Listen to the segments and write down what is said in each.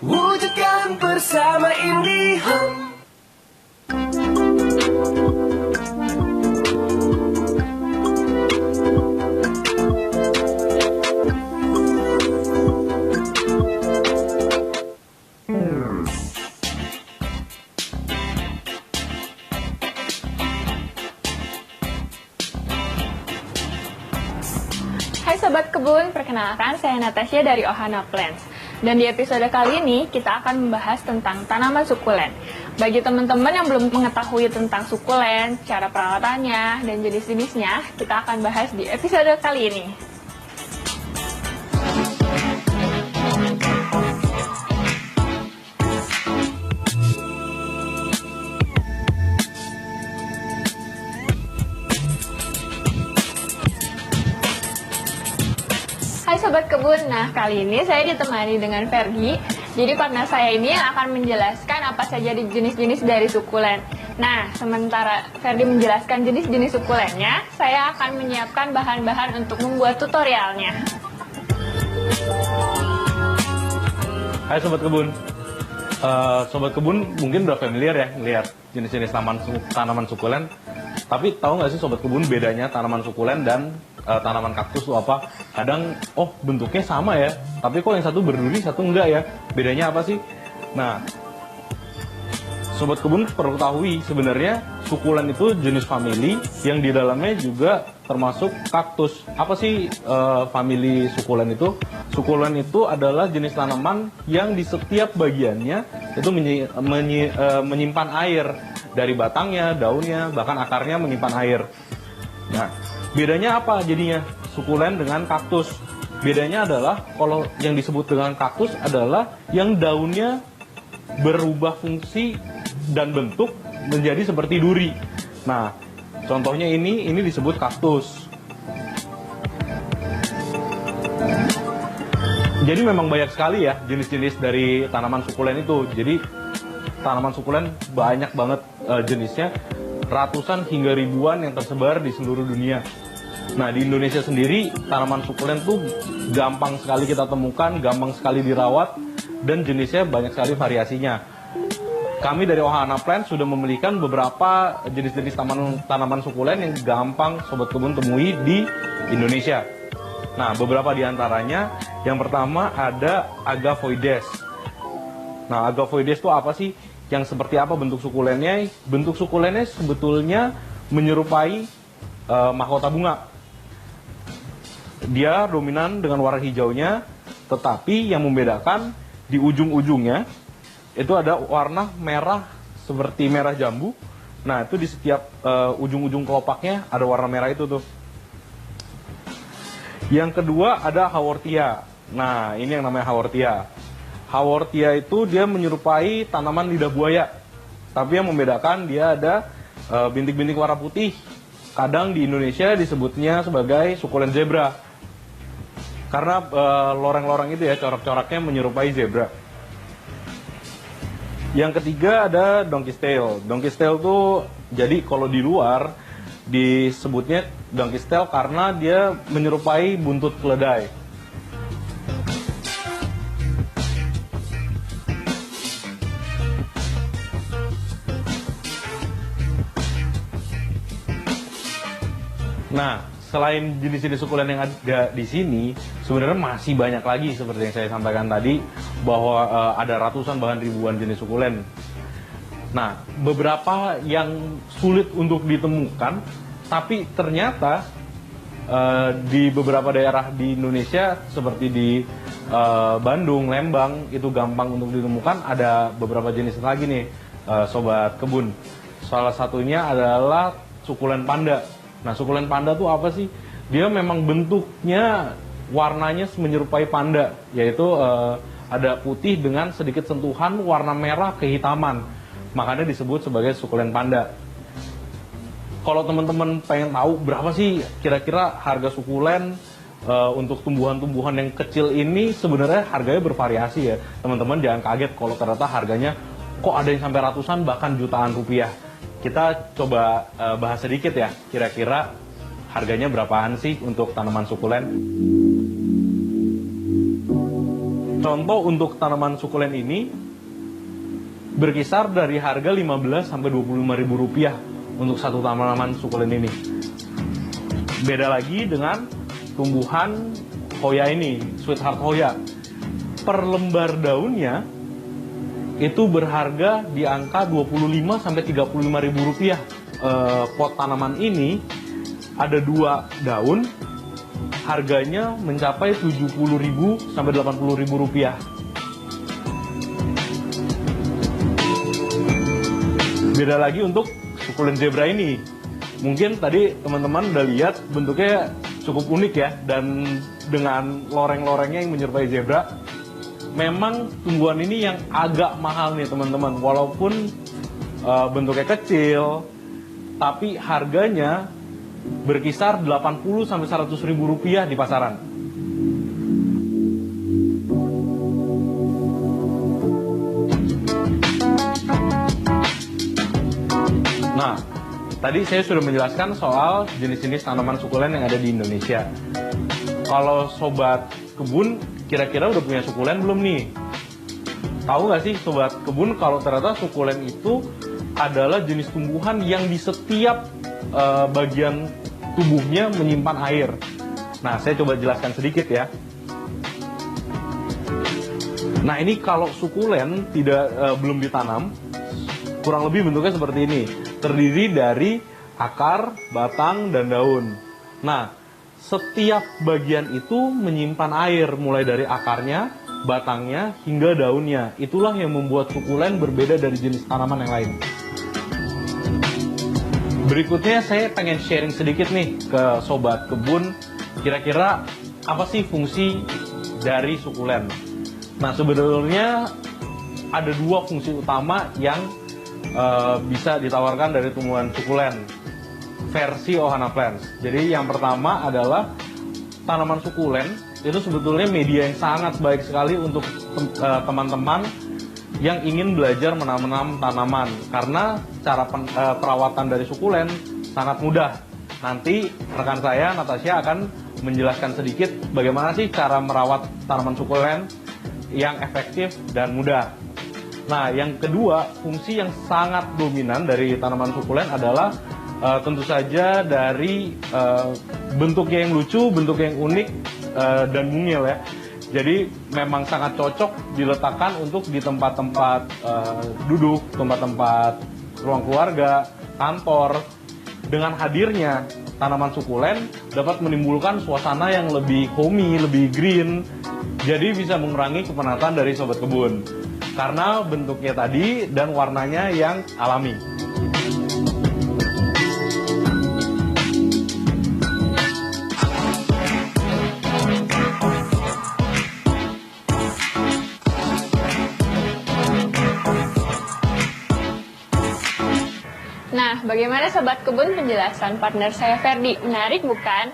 Wujudkan bersama IndiHome. Hai Sobat Kebun, perkenalkan saya Natasha dari Ohana Plants. Dan di episode kali ini kita akan membahas tentang tanaman sukulen. Bagi teman-teman yang belum mengetahui tentang sukulen, cara perawatannya, dan jenis-jenisnya, kita akan bahas di episode kali ini. Hai Sobat Kebun, nah kali ini saya ditemani dengan Ferdi. Jadi partner saya ini yang akan menjelaskan apa saja jenis-jenis dari sukulen. Nah, sementara Ferdi menjelaskan jenis-jenis sukulennya, saya akan menyiapkan bahan-bahan untuk membuat tutorialnya. Hai Sobat Kebun. Sobat Kebun mungkin udah familiar ya lihat jenis-jenis tanaman sukulen. Tapi tahu nggak sih Sobat Kebun bedanya tanaman sukulen dan tanaman kaktus itu apa? Kadang, bentuknya sama ya, tapi kok yang satu berduri, satu enggak ya? Bedanya apa sih? Nah, Sobat Kebun perlu ketahui sebenarnya sukulen itu jenis famili yang di dalamnya juga termasuk kaktus. Apa sih famili sukulen itu? Sukulen itu adalah jenis tanaman yang di setiap bagiannya itu menyimpan air. Dari batangnya, daunnya, bahkan akarnya menyimpan air. Nah, bedanya apa jadinya sukulen dengan kaktus? Bedanya adalah kalau yang disebut dengan kaktus adalah yang daunnya berubah fungsi dan bentuk menjadi seperti duri. Nah, contohnya ini disebut kaktus. Jadi memang banyak sekali ya jenis-jenis dari tanaman sukulen itu. Jadi tanaman sukulen banyak banget jenisnya, ratusan hingga ribuan yang tersebar di seluruh dunia. Nah, di Indonesia sendiri tanaman sukulen tuh gampang sekali kita temukan, gampang sekali dirawat, dan jenisnya banyak sekali variasinya. Kami dari Ohana Plants sudah memiliki beberapa jenis-jenis tanaman sukulen yang gampang Sobat Kebun temui di Indonesia. Nah, beberapa di antaranya, yang pertama ada Agavoides. Nah, Agavoides itu apa sih? Yang seperti apa bentuk sukulennya? Bentuk sukulennya sebetulnya menyerupai mahkota bunga. Dia dominan dengan warna hijaunya, tetapi yang membedakan di ujung-ujungnya itu ada warna merah seperti merah jambu. Nah, itu di setiap ujung-ujung kelopaknya ada warna merah itu tuh. Yang kedua ada Haworthia. Nah, ini yang namanya Haworthia. Haworthia itu dia menyerupai tanaman lidah buaya, tapi yang membedakan dia ada bintik-bintik warna putih. Kadang di Indonesia disebutnya sebagai sukulen zebra, karena loreng-loreng itu ya, corak-coraknya menyerupai zebra. Yang ketiga ada donkey's tail. Donkey's tail tuh jadi kalau di luar disebutnya donkey's tail karena dia menyerupai buntut keledai. Nah, selain jenis-jenis sukulen yang ada di sini, sebenarnya masih banyak lagi seperti yang saya sampaikan tadi, bahwa ada ratusan bahkan ribuan jenis sukulen. Nah, beberapa yang sulit untuk ditemukan, tapi ternyata di beberapa daerah di Indonesia seperti di Bandung, Lembang, itu gampang untuk ditemukan. Ada beberapa jenis lagi nih, Sobat Kebun. Salah satunya adalah sukulen panda. Nah, sukulen panda tuh apa sih? Dia memang bentuknya, warnanya menyerupai panda, yaitu ada putih dengan sedikit sentuhan warna merah kehitaman. Makanya disebut sebagai sukulen panda. Kalau teman-teman pengen tahu berapa sih kira-kira harga sukulen untuk tumbuhan-tumbuhan yang kecil ini, sebenarnya harganya bervariasi ya. Teman-teman jangan kaget kalau ternyata harganya kok ada yang sampai ratusan bahkan jutaan rupiah. Kita coba bahas sedikit ya, kira-kira harganya berapaan sih untuk tanaman sukulen? Contoh untuk tanaman sukulen ini berkisar dari harga 15 sampai 25 ribu rupiah untuk satu tanaman sukulen ini. Beda lagi dengan tumbuhan Hoya ini, Sweetheart Hoya. Per lembar daunnya itu berharga di angka 25 sampai 35 ribu rupiah. Pot tanaman ini ada 2 daun, harganya mencapai 70.000 sampai 80.000 rupiah. Beda lagi untuk sukulen zebra ini. Mungkin tadi teman-teman udah lihat bentuknya cukup unik ya, dan dengan loreng-lorengnya yang menyerupai zebra. Memang tumbuhan ini yang agak mahal nih teman-teman, walaupun bentuknya kecil, tapi harganya berkisar 80 sampai 100 ribu rupiah di pasaran. Nah, tadi saya sudah menjelaskan soal jenis-jenis tanaman sukulen yang ada di Indonesia. Kalau sobat kebun kira-kira udah punya sukulen belum nih? Tahu nggak sih sobat kebun kalau ternyata sukulen itu adalah jenis tumbuhan yang di setiap bagian tubuhnya menyimpan air. Nah, saya coba jelaskan sedikit ya. Nah, ini kalau sukulen belum ditanam, kurang lebih bentuknya seperti ini. Terdiri dari akar, batang, dan daun. Nah, setiap bagian itu menyimpan air, mulai dari akarnya, batangnya, hingga daunnya. Itulah yang membuat sukulen berbeda dari jenis tanaman yang lain. Berikutnya saya pengen sharing sedikit nih ke sobat kebun, kira-kira apa sih fungsi dari sukulen. Nah, sebenarnya ada 2 fungsi utama yang bisa ditawarkan dari tumbuhan sukulen versi Ohana Plants. Jadi yang pertama adalah tanaman sukulen itu sebetulnya media yang sangat baik sekali untuk teman-teman yang ingin belajar menanam tanaman, karena cara perawatan dari sukulen sangat mudah. Nanti rekan saya Natasha akan menjelaskan sedikit bagaimana sih cara merawat tanaman sukulen yang efektif dan mudah. Nah, yang kedua, fungsi yang sangat dominan dari tanaman sukulen adalah tentu saja dari bentuknya yang lucu, bentuknya yang unik, dan mungil ya. Jadi memang sangat cocok diletakkan untuk di tempat-tempat duduk, tempat-tempat ruang keluarga, kantor. Dengan hadirnya tanaman sukulen dapat menimbulkan suasana yang lebih homey, lebih green. Jadi bisa mengurangi kepenatan dari sobat kebun. Karena bentuknya tadi dan warnanya yang alami. Nah, bagaimana sobat kebun penjelasan partner saya Ferdi? Menarik bukan?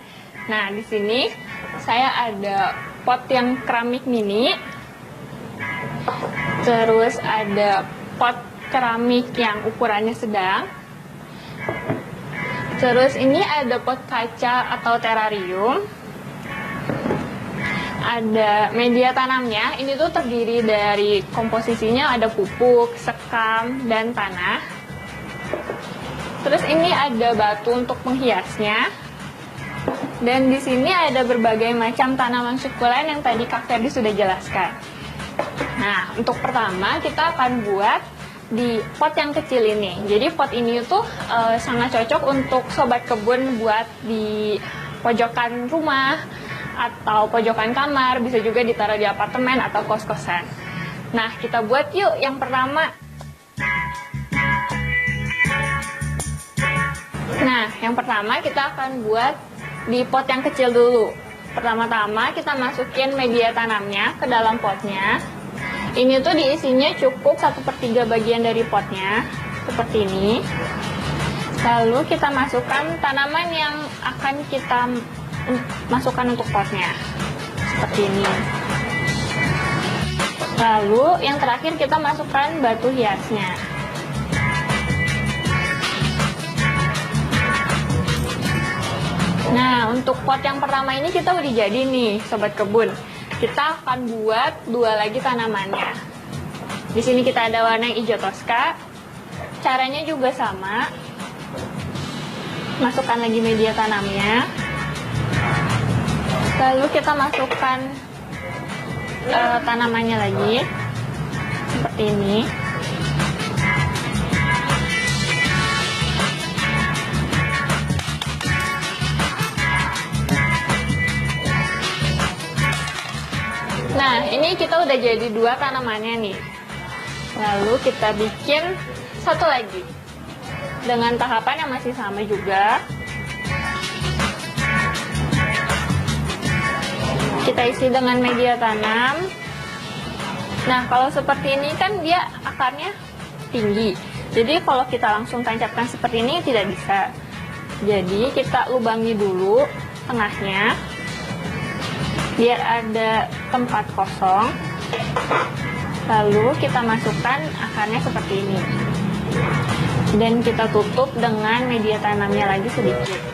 Nah, di sini saya ada pot yang keramik mini. Terus ada pot keramik yang ukurannya sedang. Terus ini ada pot kaca atau terrarium. Ada media tanamnya. Ini tuh terdiri dari komposisinya ada pupuk, sekam, dan tanah. Terus ini ada batu untuk menghiasnya. Dan di sini ada berbagai macam tanaman sukulen yang tadi Kak Ferdi sudah jelaskan. Nah, untuk pertama kita akan buat di pot yang kecil ini. Jadi pot ini tuh sangat cocok untuk sobat kebun buat di pojokan rumah atau pojokan kamar, bisa juga ditaruh di apartemen atau kos-kosan. Nah, kita buat yuk yang pertama. Nah, yang pertama kita akan buat di pot yang kecil dulu. Pertama-tama kita masukin media tanamnya ke dalam potnya. Ini tuh diisinya cukup 1/3 bagian dari potnya, seperti ini. Lalu kita masukkan tanaman yang akan kita masukkan untuk potnya, seperti ini. Lalu yang terakhir kita masukkan batu hiasnya. Nah, untuk pot yang pertama ini kita udah jadi nih, sobat kebun. kita akan buat 2 lagi tanamannya. Di sini kita ada warna yang hijau toska. Caranya juga sama. Masukkan lagi media tanamnya. Lalu kita masukkan tanamannya lagi. Seperti ini. Nah, ini kita udah jadi 2 tanamannya nih. Lalu kita bikin 1 lagi. Dengan tahapan yang masih sama juga. Kita isi dengan media tanam. Nah, kalau seperti ini kan dia akarnya tinggi. Jadi kalau kita langsung tancapkan seperti ini tidak bisa. Jadi kita lubangi dulu tengahnya. Biar ada tempat kosong. Lalu kita masukkan akarnya seperti ini. Dan kita tutup dengan media tanamnya lagi sedikit.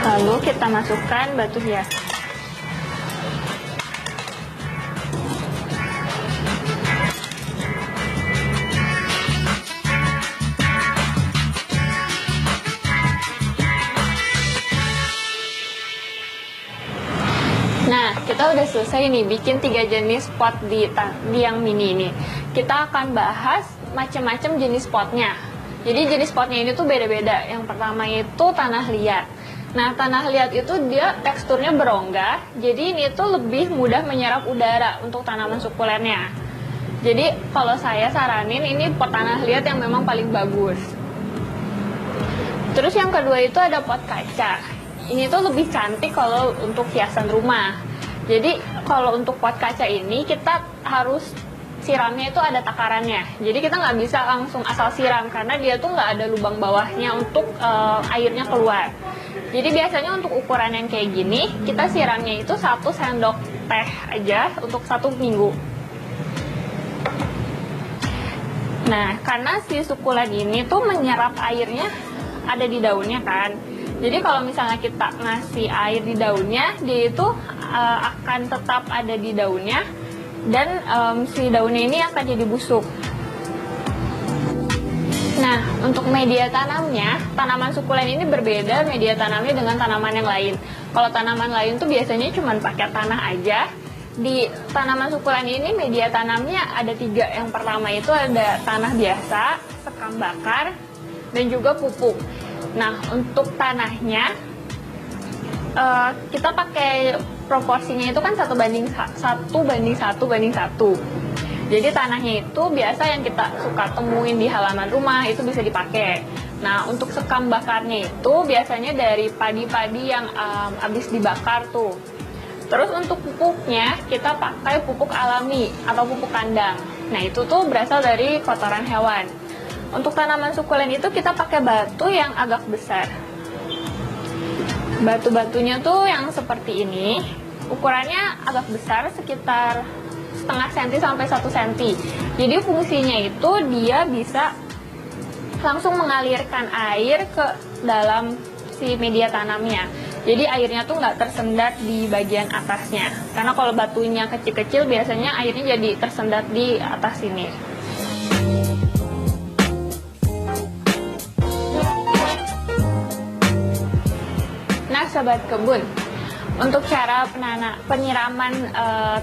Lalu kita masukkan batu hias. Nah, kita udah selesai nih bikin 3 jenis pot di yang mini ini. Kita akan bahas macam-macam jenis potnya. Jadi jenis potnya ini tuh beda-beda. Yang pertama itu tanah liat. Nah, tanah liat itu dia teksturnya berongga. Jadi ini tuh lebih mudah menyerap udara untuk tanaman sukulennya. Jadi kalau saya saranin ini pot tanah liat yang memang paling bagus. Terus yang kedua itu ada pot kaca. Ini tuh lebih cantik kalau untuk hiasan rumah. Jadi kalau untuk pot kaca ini kita harus siramnya itu ada takarannya. Jadi kita nggak bisa langsung asal siram karena dia tuh nggak ada lubang bawahnya untuk airnya keluar. Jadi biasanya untuk ukuran yang kayak gini kita siramnya itu 1 sendok teh aja untuk 1 minggu. Nah, karena si sukulen ini tuh menyerap airnya ada di daunnya kan. Jadi kalau misalnya kita ngasih air di daunnya, dia itu akan tetap ada di daunnya dan si daunnya ini akan jadi busuk. Nah, untuk media tanamnya, tanaman sukulen ini berbeda media tanamnya dengan tanaman yang lain. Kalau tanaman lain tuh biasanya cuma pakai tanah aja. Di tanaman sukulen ini media tanamnya ada 3. Yang pertama itu ada tanah biasa, sekam bakar, dan juga pupuk. Nah, untuk tanahnya kita pakai proporsinya itu kan 1:1:1:1. Jadi tanahnya itu biasa yang kita suka temuin di halaman rumah itu bisa dipakai. Nah, untuk sekam bakarnya itu biasanya dari padi-padi yang habis dibakar tuh. Terus untuk pupuknya kita pakai pupuk alami atau pupuk kandang. Nah, itu tuh berasal dari kotoran hewan. Untuk tanaman sukulen itu kita pakai batu yang agak besar. Batu-batunya tuh yang seperti ini. Ukurannya agak besar, sekitar setengah senti sampai 1 senti. Jadi fungsinya itu dia bisa langsung mengalirkan air ke dalam si media tanamnya. Jadi airnya tuh nggak tersendat di bagian atasnya. Karena kalau batunya kecil-kecil biasanya airnya jadi tersendat di atas sini. Nah, sobat kebun, untuk cara penyiraman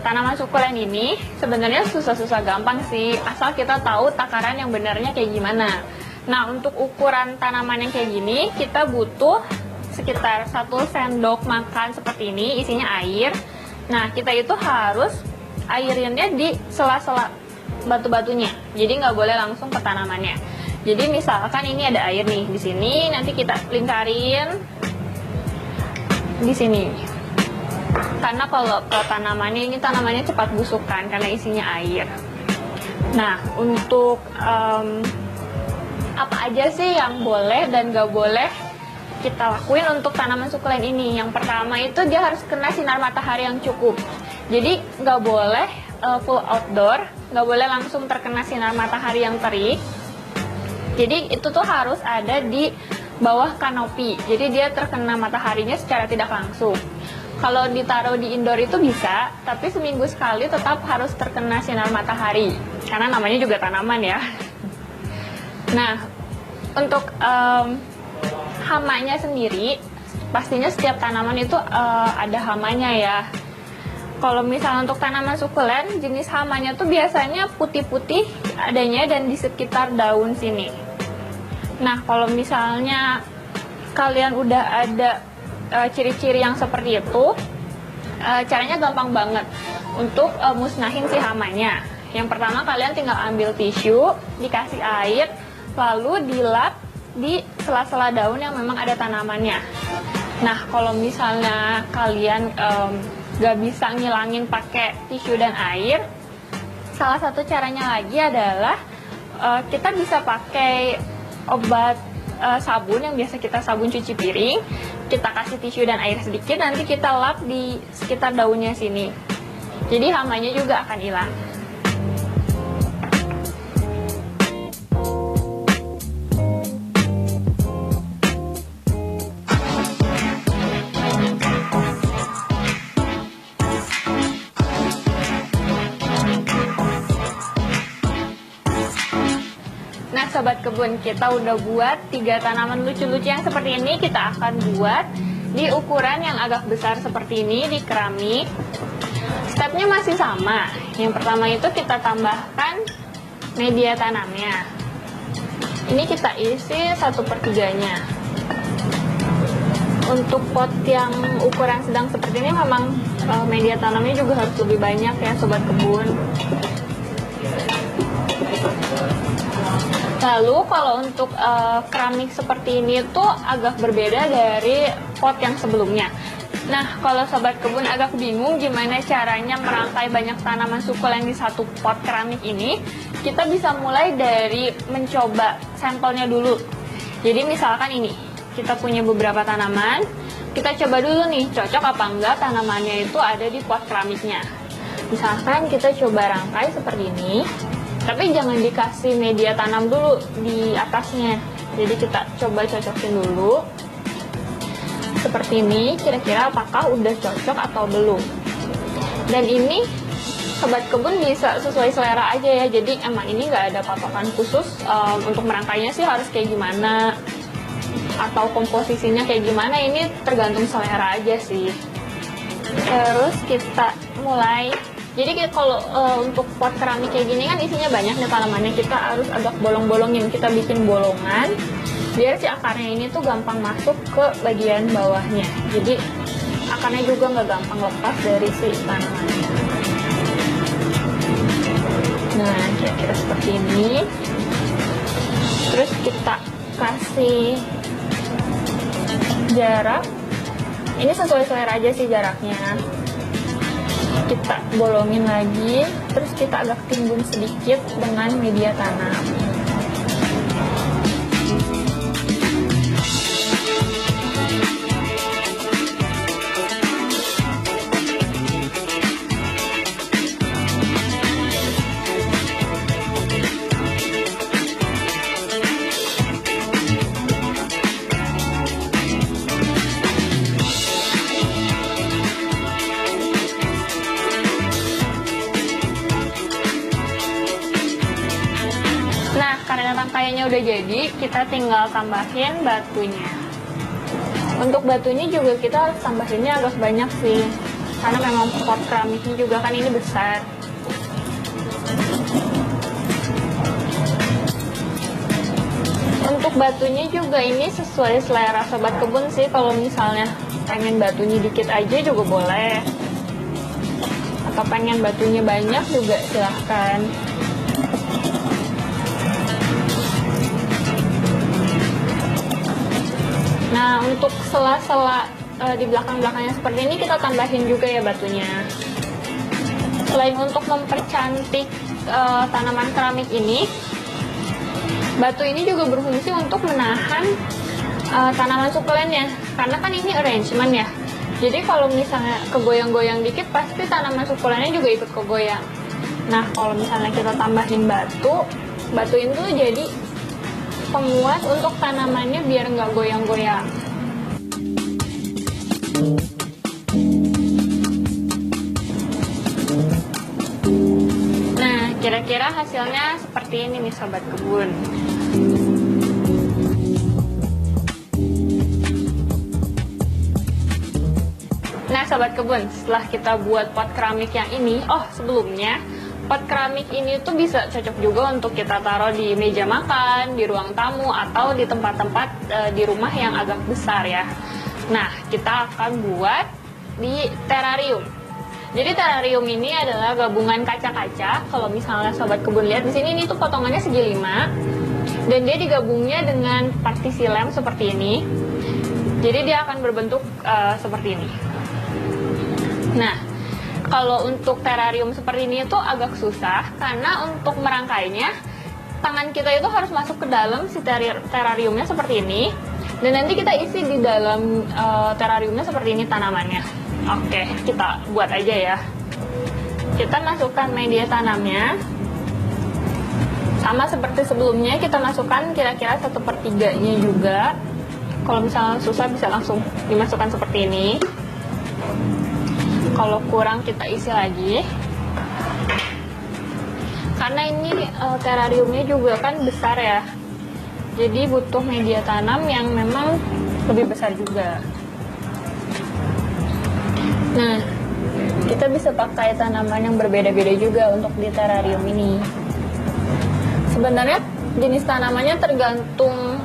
tanaman sukulen ini sebenarnya susah-susah gampang sih, asal kita tahu takaran yang benarnya kayak gimana. Nah, untuk ukuran tanaman yang kayak gini kita butuh sekitar 1 sendok makan seperti ini, isinya air. Nah, kita itu harus airinnya di sela-sela batu-batunya, jadi nggak boleh langsung ke tanamannya. Jadi misalkan ini ada air nih di sini, nanti kita lingkarin di sini. Karena kalau ke tanamannya ini tanamannya cepat busuk kan karena isinya air. Nah, untuk apa aja sih yang boleh dan gak boleh kita lakuin untuk tanaman sukulen ini? Yang pertama itu dia harus kena sinar matahari yang cukup. Jadi gak boleh full outdoor, gak boleh langsung terkena sinar matahari yang terik. Jadi itu tuh harus ada di bawah kanopi. Jadi dia terkena mataharinya secara tidak langsung. Kalau ditaruh di indoor itu bisa, tapi seminggu sekali tetap harus terkena sinar matahari, karena namanya juga tanaman ya. Nah, untuk hamanya sendiri, pastinya setiap tanaman itu ada hamanya ya. Kalau misalnya untuk tanaman sukulen, jenis hamanya tuh biasanya putih-putih adanya dan di sekitar daun sini. Nah, kalau misalnya kalian udah ada ciri-ciri yang seperti itu, caranya gampang banget untuk musnahin si hamanya. Yang pertama, kalian tinggal ambil tisu, dikasih air, lalu dilap di sela-sela daun yang memang ada tanamannya. Nah, kalau misalnya kalian gak bisa ngilangin pakai tisu dan air, salah satu caranya lagi adalah kita bisa pakai obat sabun yang biasa kita sabun cuci piring. Kita kasih tisu dan air sedikit, nanti kita lap di sekitar daunnya sini. Jadi hamanya juga akan hilang. Nah, sobat kebun, kita udah buat 3 tanaman lucu-lucu yang seperti ini. Kita akan buat di ukuran yang agak besar seperti ini, di keramik. Stepnya masih sama. Yang pertama itu kita tambahkan media tanamnya. Ini kita isi 1/3-nya. Untuk pot yang ukuran sedang seperti ini memang media tanamnya juga harus lebih banyak ya, sobat kebun. Lalu kalau untuk keramik seperti ini tuh agak berbeda dari pot yang sebelumnya. Nah, kalau sobat kebun agak bingung gimana caranya merangkai banyak tanaman sukulen di satu pot keramik ini, kita bisa mulai dari mencoba sampelnya dulu. Jadi misalkan ini, kita punya beberapa tanaman, kita coba dulu nih, cocok apa enggak tanamannya itu ada di pot keramiknya. Misalkan kita coba rangkai seperti ini. Tapi jangan dikasih media tanam dulu di atasnya. Jadi kita coba cocokin dulu. Seperti ini, kira-kira apakah udah cocok atau belum. Dan ini sobat kebun bisa sesuai selera aja ya. Jadi emang ini nggak ada patokan khusus untuk merangkainya sih harus kayak gimana. Atau komposisinya kayak gimana, ini tergantung selera aja sih. Terus kita mulai. Jadi kalau untuk pot keramik kayak gini kan isinya banyak nih tanamannya, kita harus agak bolong-bolongin, kita bikin bolongan biar si akarnya ini tuh gampang masuk ke bagian bawahnya. Jadi akarnya juga nggak gampang lepas dari si tanamannya. Nah, kira-kira seperti ini. Terus kita kasih jarak. Ini sesuai selera aja sih jaraknya. Kita bolongin lagi, terus kita agak timbun sedikit dengan media tanam. Karena rangkaiannya udah jadi, kita tinggal tambahin batunya. Untuk batunya juga kita harus tambahinnya agak banyak sih, karena memang pot keramiknya juga kan ini besar. Untuk batunya juga ini sesuai selera sobat kebun sih. Kalau misalnya pengen batunya dikit aja juga boleh, atau pengen batunya banyak juga silahkan. Nah, untuk sela-sela di belakang-belakangnya seperti ini kita tambahin juga ya batunya. Selain untuk mempercantik tanaman keramik ini, batu ini juga berfungsi untuk menahan tanaman sukulennya. Karena kan ini arrangement ya. Jadi kalau misalnya kegoyang-goyang dikit, pasti tanaman sukulennya juga ikut kegoyang. Nah, kalau misalnya kita tambahin batu itu jadi penguat untuk tanamannya biar nggak goyang-goyang. Kira-kira hasilnya seperti ini nih sobat kebun. Nah sobat kebun, setelah kita buat pot keramik yang ini, sebelumnya pot keramik ini tuh bisa cocok juga untuk kita taruh di meja makan, di ruang tamu, atau di tempat-tempat di rumah yang agak besar ya. Nah, kita akan buat di terrarium. Jadi terrarium ini adalah gabungan kaca-kaca. Kalau misalnya sobat kebun lihat di sini, ini tuh potongannya segi 5, dan dia digabungnya dengan partisi lem seperti ini. Jadi dia akan berbentuk seperti ini. Nah, kalau untuk terrarium seperti ini itu agak susah karena untuk merangkainya tangan kita itu harus masuk ke dalam si terrariumnya seperti ini, dan nanti kita isi di dalam terrariumnya seperti ini tanamannya. Oke, kita buat aja ya. Kita masukkan media tanamnya sama seperti sebelumnya, kita masukkan kira-kira 1/3-nya juga. Kalau misalnya susah bisa langsung dimasukkan seperti ini. Kalau kurang kita isi lagi, karena ini terrariumnya juga kan besar ya, jadi butuh media tanam yang memang lebih besar juga. Nah, kita bisa pakai tanaman yang berbeda-beda juga untuk di terrarium ini. Sebenarnya jenis tanamannya tergantung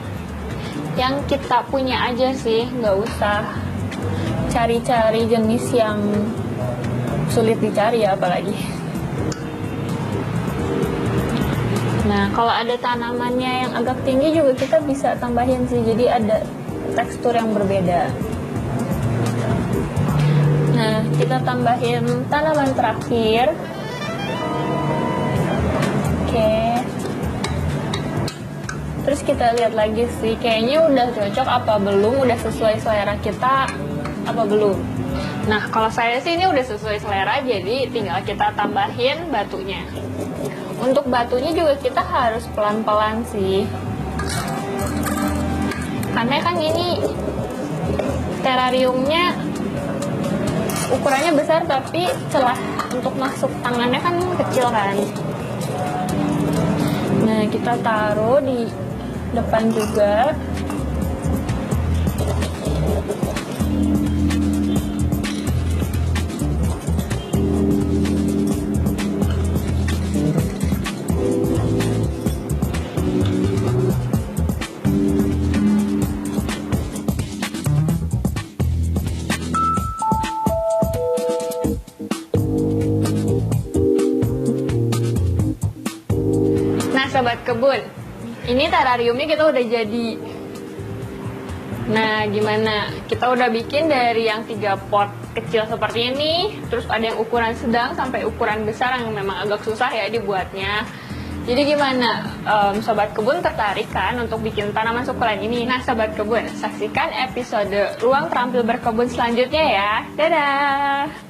yang kita punya aja sih, nggak usah cari-cari jenis yang sulit dicari ya apalagi. Nah, kalau ada tanamannya yang agak tinggi juga kita bisa tambahin sih, jadi ada tekstur yang berbeda. Nah, kita tambahin tanaman terakhir. Oke. Terus kita lihat lagi sih, kayaknya udah cocok apa belum, udah sesuai selera kita apa belum. Nah, kalau saya sih ini udah sesuai selera, jadi tinggal kita tambahin batunya. Untuk batunya juga kita harus pelan-pelan sih, karena kan ini terrariumnya ukurannya besar, tapi celah untuk masuk tangannya kan kecil kan. Nah, kita taruh di depan juga. Sobat kebun, ini terrariumnya kita udah jadi. Nah, gimana? Kita udah bikin dari yang 3 pot kecil seperti ini, terus ada yang ukuran sedang sampai ukuran besar yang memang agak susah ya dibuatnya. Jadi gimana? Sobat kebun tertarik kan untuk bikin tanaman sukulen ini? Nah, sobat kebun, saksikan episode Ruang Terampil Berkebun selanjutnya ya. Dadah!